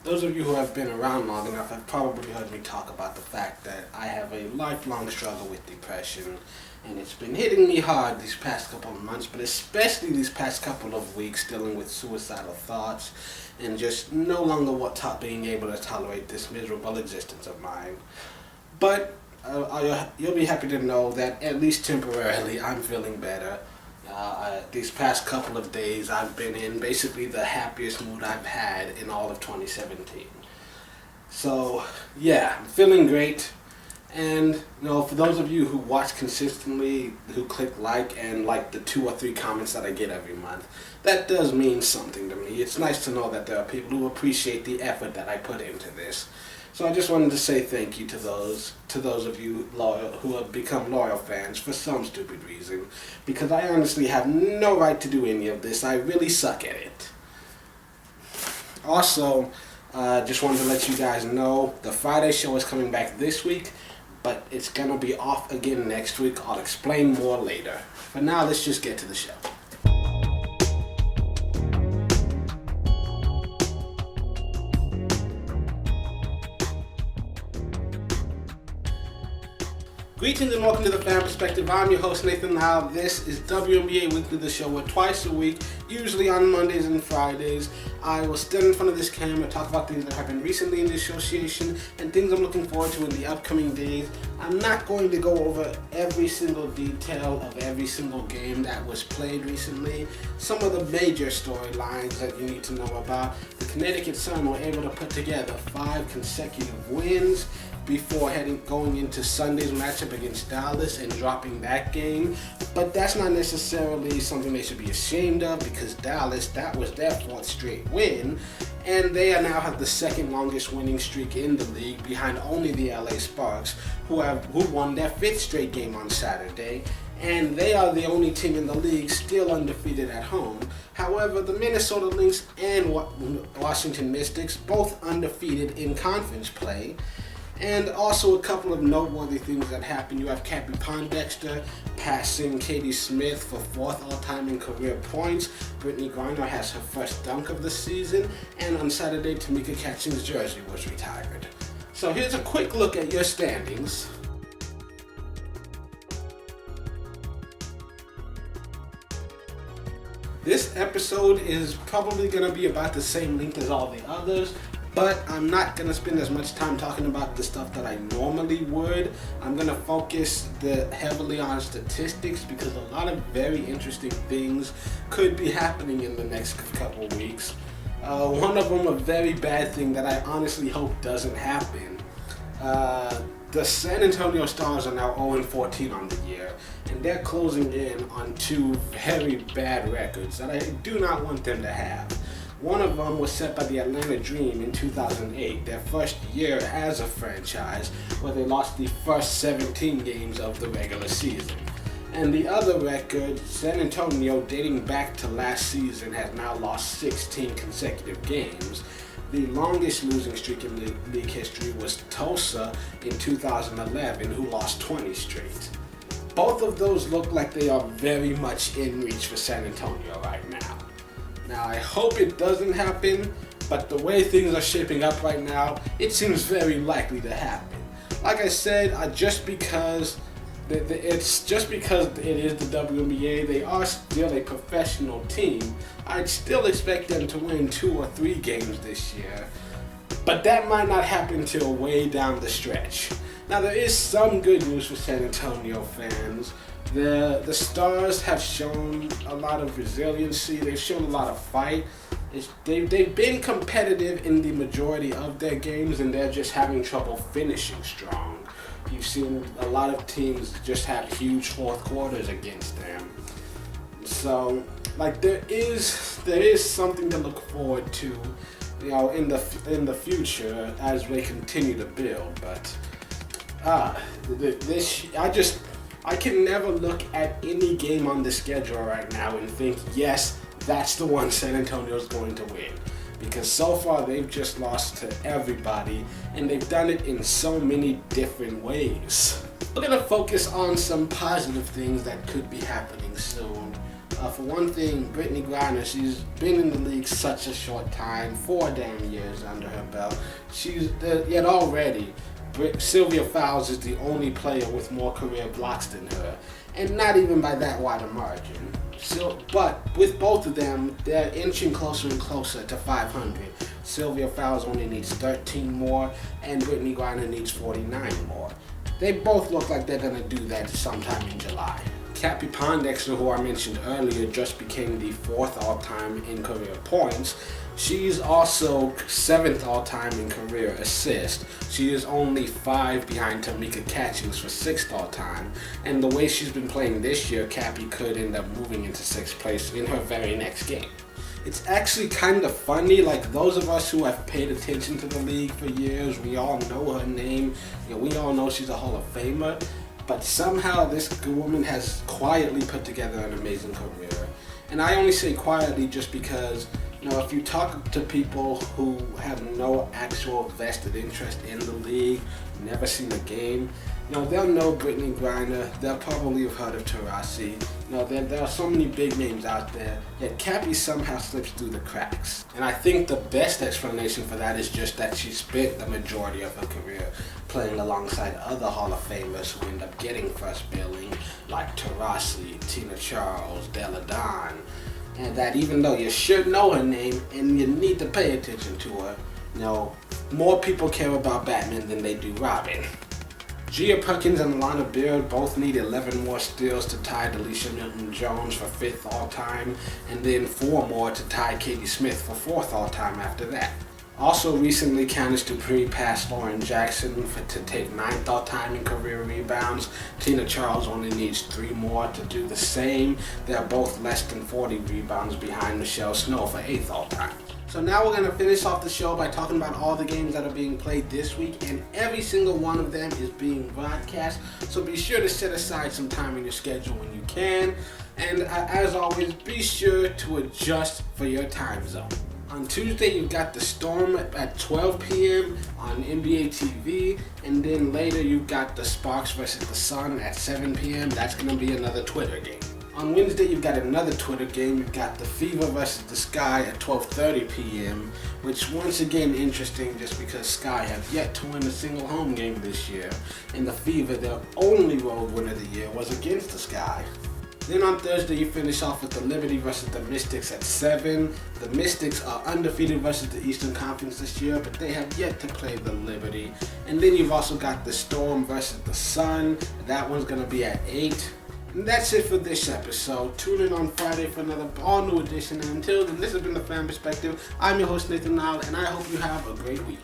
Those of you who have been around long enough have probably heard me talk about the fact that I have a lifelong struggle with depression, and it's been hitting me hard these past couple of months, but especially these past couple of weeks, dealing with suicidal thoughts and just no longer being able to tolerate this miserable existence of mine. But you'll be happy to know that at least temporarily I'm feeling better. These past couple of days I've been in basically the happiest mood I've had in all of 2017. So yeah, I'm feeling great. And for those of you who watch consistently, who click like and like the 2 or 3 comments that I get every month, that does mean something to me. It's nice to know that there are people who appreciate the effort that I put into this. So I just wanted to say thank you to those of you who have become loyal fans for some stupid reason, because I honestly have no right to do any of this. I really suck at it. Also, just wanted to let you guys know the Friday show is coming back this week, but it's going to be off again next week. I'll explain more later. For now, let's just get to the show. Greetings and welcome to the Fan Perspective. I'm your host, Nathan Lau. This is WNBA Weekly, the show where twice a week, usually on Mondays and Fridays, I will stand in front of this camera, talk about things that happened recently in the association and things I'm looking forward to in the upcoming days. I'm not going to go over every single detail of every single game that was played recently. Some of the major storylines that you need to know about. The Connecticut Sun were able to put together 5 consecutive wins before going into Sunday's matchup against Dallas and dropping that game. But that's not necessarily something they should be ashamed of, because Dallas, that was their 4th straight win, and they now have the 2nd longest winning streak in the league, behind only the LA Sparks, who won their 5th straight game on Saturday, and they are the only team in the league still undefeated at home. However, the Minnesota Lynx and Washington Mystics both undefeated in conference play. And also a couple of noteworthy things that happened. You have Cappie Pondexter passing Katie Smith for 4th all-time in career points. Brittany Griner has her first dunk of the season. And on Saturday, Tamika Catching's jersey was retired. So here's a quick look at your standings. This episode is probably going to be about the same length as all the others, but I'm not going to spend as much time talking about the stuff that I normally would. I'm going to focus heavily on statistics, because a lot of very interesting things could be happening in the next couple of weeks. One of them, a very bad thing that I honestly hope doesn't happen. The San Antonio Stars are now 0-14 on the year, and they're closing in on 2 very bad records that I do not want them to have. One of them was set by the Atlanta Dream in 2008, their first year as a franchise, where they lost the first 17 games of the regular season. And the other record, San Antonio, dating back to last season, has now lost 16 consecutive games. The longest losing streak in league history was Tulsa in 2011, who lost 20 straight. Both of those look like they are very much in reach for San Antonio right now. Now, I hope it doesn't happen, but the way things are shaping up right now, it seems very likely to happen. Like I said, just because it is the WNBA, they are still a professional team. I'd still expect them to win 2 or 3 games this year, but that might not happen till way down the stretch. Now, there is some good news for San Antonio fans. The Stars have shown a lot of resiliency. They've shown a lot of fight. They've been competitive in the majority of their games, and they're just having trouble finishing strong. You've seen a lot of teams just have huge 4th quarters against them. So, there is something to look forward to, in the future as they continue to build. But I can never look at any game on the schedule right now and think, yes, that's the one San Antonio's going to win. Because so far they've just lost to everybody, and they've done it in so many different ways. We're going to focus on some positive things that could be happening soon. For one thing, Brittany Griner, she's been in the league such a short time, 4 damn years under her belt. Yet already, Sylvia Fowles is the only player with more career blocks than her, and not even by that wide a margin. But with both of them, they're inching closer and closer to 500. Sylvia Fowles only needs 13 more, and Brittany Griner needs 49 more. They both look like they're going to do that sometime in July. Cappie Pondexter, who I mentioned earlier, just became the 4th all-time in career points. She's also 7th all-time in career assists. She is only 5 behind Tamika Catchings for 6th all-time. And the way she's been playing this year, Cappie could end up moving into 6th place in her very next game. It's actually kind of funny, like those of us who have paid attention to the league for years, we all know her name. We all know she's a Hall of Famer. But somehow this woman has quietly put together an amazing career. And I only say quietly just because, if you talk to people who have no actual vested interest in the league, never seen a game, they'll know Brittany Griner, they'll probably have heard of Taurasi. There are so many big names out there, yet Cappie somehow slips through the cracks. And I think the best explanation for that is just that she spent the majority of her career playing alongside other Hall of Famers who end up getting first billing, like Taurasi, Tina Charles, Della Don. And that even though you should know her name and you need to pay attention to her, more people care about Batman than they do Robin. Gia Perkins and Alana Beard both need 11 more steals to tie Delisha Milton-Jones for 5th all-time, and then 4 more to tie Katie Smith for 4th all-time after that. Also recently, Candice Dupree passed Lauren Jackson to take 9th all-time in career rebounds. Tina Charles only needs 3 more to do the same. They're both less than 40 rebounds behind Michelle Snow for 8th all-time. So now we're going to finish off the show by talking about all the games that are being played this week, and every single one of them is being broadcast. So be sure to set aside some time in your schedule when you can. And as always, be sure to adjust for your time zone. On Tuesday, you've got the Storm at 12 p.m. on NBA TV, and then later you've got the Sparks versus the Sun at 7 p.m. That's going to be another Twitter game. On Wednesday, you've got another Twitter game. You've got the Fever versus the Sky at 12:30 p.m., which once again interesting just because Sky have yet to win a single home game this year, and the Fever, their only road win of the year, was against the Sky. Then on Thursday, you finish off with the Liberty versus the Mystics at 7. The Mystics are undefeated versus the Eastern Conference this year, but they have yet to play the Liberty. And then you've also got the Storm versus the Sun. That one's going to be at 8. And that's it for this episode. Tune in on Friday for another all-new edition. And until then, this has been The Fan Perspective. I'm your host, Nathan Nile, and I hope you have a great week.